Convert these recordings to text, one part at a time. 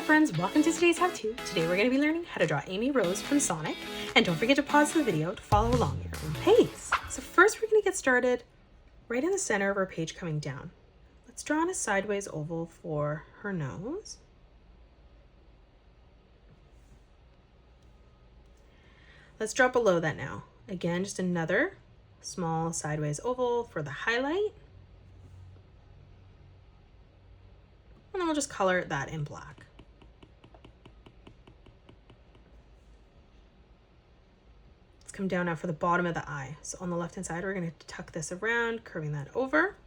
friends, welcome to today's how-to. Today we're going to be learning how to draw Amy Rose from Sonic, and don't forget to pause the video to follow along at your own pace. So first we're going to get started right in the center of our page coming down. Let's draw on a sideways oval for her nose. Let's draw below that now. Again, just another small sideways oval for the highlight. And then we'll just color that in black. Come down now for the bottom of the eye. So on the left hand side, we're going to tuck this around, curving that over.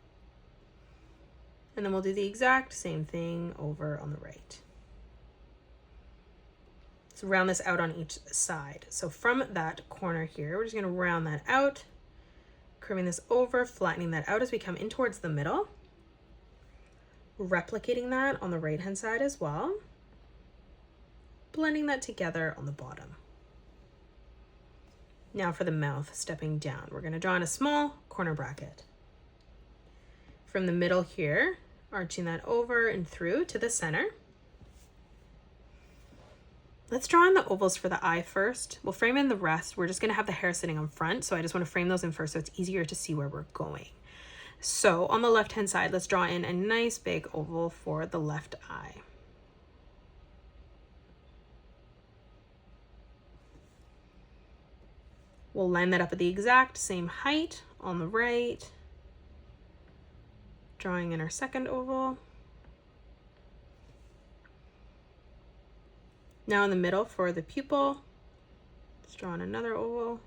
And then we'll do the exact same thing over on the right. So round this out on each side. So from that corner here, we're just going to round that out, curving this over, flattening that out as we come in towards the middle. Replicating that on the right hand side as well. Blending that together on the bottom. Now for the mouth, stepping down, we're going to draw in a small corner bracket. From the middle here, arching that over and through to the center. Let's draw in the ovals for the eye first. We'll frame in the rest. We're just going to have the hair sitting on front, so I just want to frame those in first so it's easier to see where we're going. So on the left hand side, let's draw in a nice big oval for the left eye. We'll line that up at the exact same height on the right, drawing in our second oval. Now in the middle for the pupil, let's draw in another oval.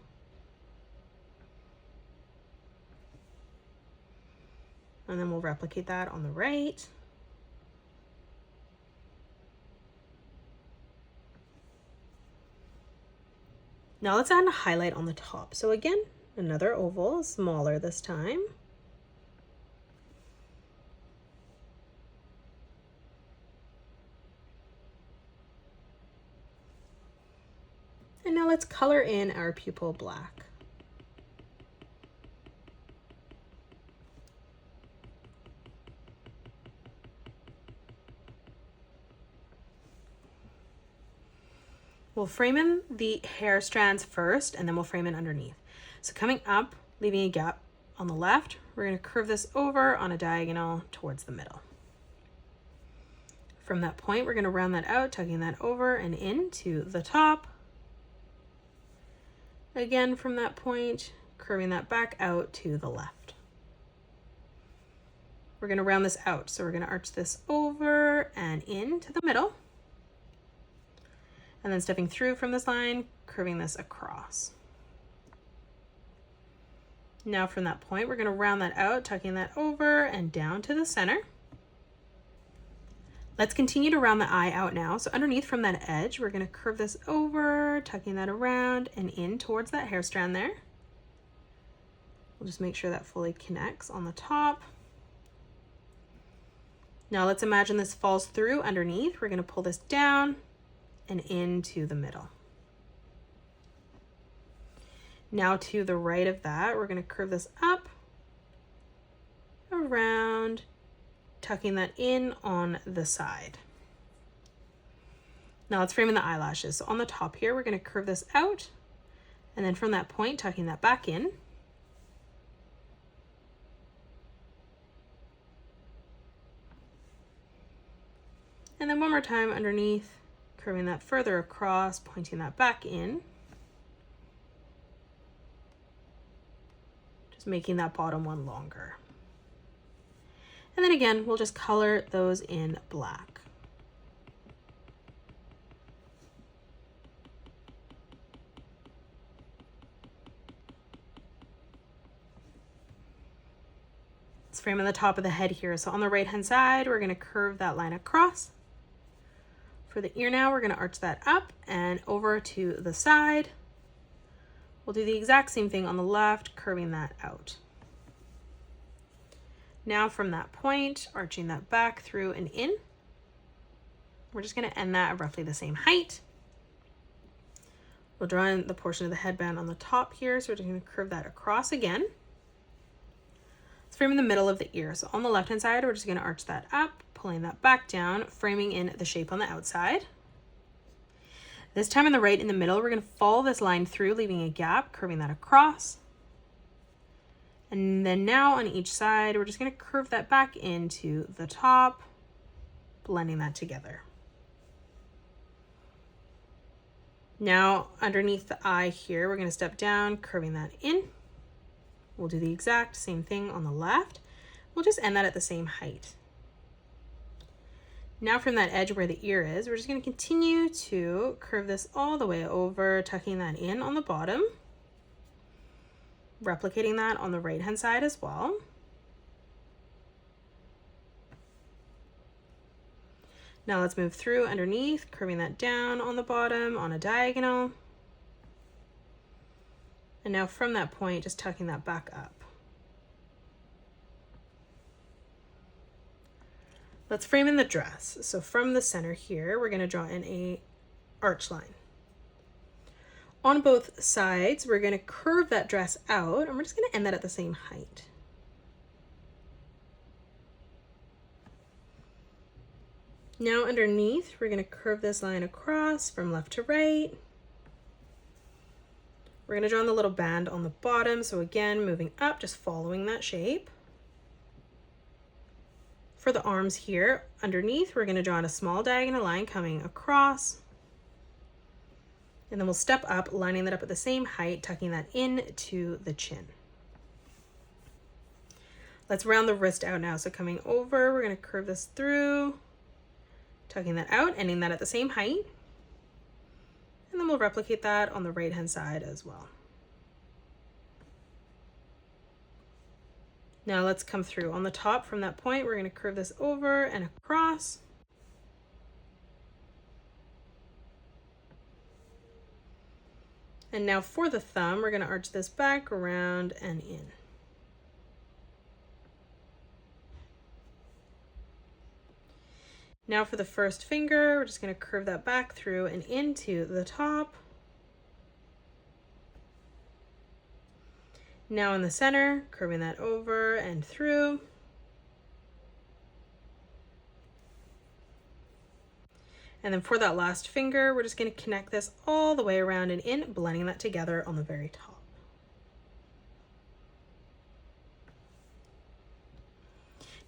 And then we'll replicate that on the right. Now let's add a highlight on the top. So again, another oval, smaller this time. And now let's color in our pupil black. We'll frame in the hair strands first, and then we'll frame in underneath. So coming up, leaving a gap on the left, we're going to curve this over on a diagonal towards the middle. From that point, we're going to round that out, tucking that over and into the top. Again, from that point, curving that back out to the left. We're going to round this out, so we're going to arch this over and into the middle. And then stepping through from this line, curving this across. Now from that point, we're going to round that out, tucking that over and down to the center. Let's continue to round the eye out now. So underneath from that edge, we're going to curve this over, tucking that around and in towards that hair strand there. We'll just make sure that fully connects on the top. Now let's imagine this falls through underneath. We're going to pull this down and into the middle. Now to the right of that, we're going to curve this up, around, tucking that in on the side. Now let's frame in the eyelashes. So on the top here, we're going to curve this out, and then from that point, tucking that back in. And then one more time underneath, curving that further across, pointing that back in. Just making that bottom one longer. And then again, we'll just color those in black. Let's frame on the top of the head here. So on the right hand side, we're going to curve that line across. For the ear now, we're going to arch that up and over to the side. We'll do the exact same thing on the left, curving that out. Now from that point, arching that back through and in. We're just going to end that at roughly the same height. We'll draw in the portion of the headband on the top here, so we're just going to curve that across again. Let's frame in the middle of the ear. So on the left hand side, we're just going to arch that up, pulling that back down, framing in the shape on the outside. This time on the right in the middle, we're going to follow this line through, leaving a gap, curving that across. And then now on each side, we're just going to curve that back into the top, blending that together. Now underneath the eye here, we're going to step down, curving that in. We'll do the exact same thing on the left. We'll just end that at the same height. Now from that edge where the ear is, we're just going to continue to curve this all the way over, tucking that in on the bottom, replicating that on the right hand side as well. Now let's move through underneath, curving that down on the bottom on a diagonal. And now from that point, just tucking that back up. Let's frame in the dress. So from the center here, we're going to draw in a arch line. On both sides, we're going to curve that dress out, and we're just going to end that at the same height. Now underneath, we're going to curve this line across from left to right. We're going to draw in the little band on the bottom. So again, moving up, just following that shape. For the arms here, underneath, we're going to draw in a small diagonal line coming across. And then we'll step up, lining that up at the same height, tucking that into the chin. Let's round the wrist out now. So coming over, we're going to curve this through, tucking that out, ending that at the same height. And then we'll replicate that on the right-hand side as well. Now let's come through on the top from that point. We're going to curve this over and across. And now for the thumb, we're going to arch this back, around, and in. Now for the first finger, we're just going to curve that back through and into the top. Now in the center, curving that over and through. And then for that last finger, we're just going to connect this all the way around and in, blending that together on the very top.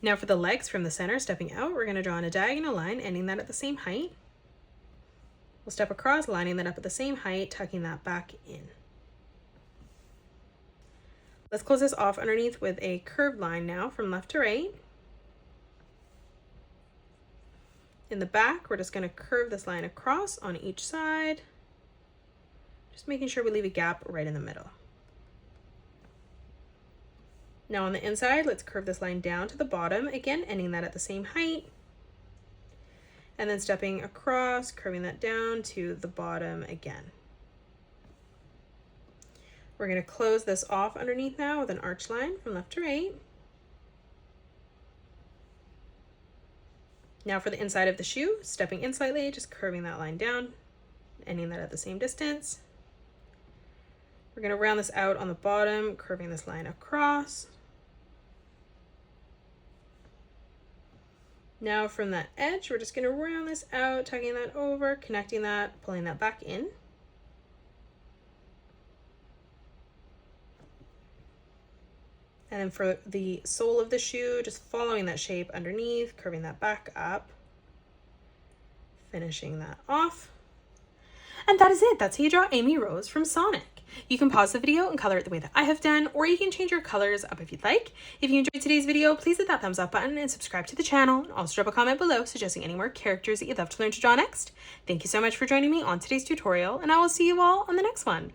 Now for the legs from the center, stepping out, we're going to draw in a diagonal line, ending that at the same height. We'll step across, lining that up at the same height, tucking that back in. Let's close this off underneath with a curved line now from left to right. In the back, we're just going to curve this line across on each side, just making sure we leave a gap right in the middle. Now on the inside, let's curve this line down to the bottom, again, ending that at the same height. And then stepping across, curving that down to the bottom again. We're going to close this off underneath now with an arch line from left to right. Now for the inside of the shoe, stepping in slightly, just curving that line down, ending that at the same distance. We're going to round this out on the bottom, curving this line across. Now from that edge, we're just going to round this out, tucking that over, connecting that, pulling that back in. And then for the sole of the shoe, just following that shape underneath, curving that back up, finishing that off. And that is it. That's how you draw Amy Rose from Sonic. You can pause the video and color it the way that I have done, or you can change your colors up if you'd like. If you enjoyed today's video, please hit that thumbs up button and subscribe to the channel. And also drop a comment below suggesting any more characters that you'd love to learn to draw next. Thank you so much for joining me on today's tutorial, and I will see you all on the next one.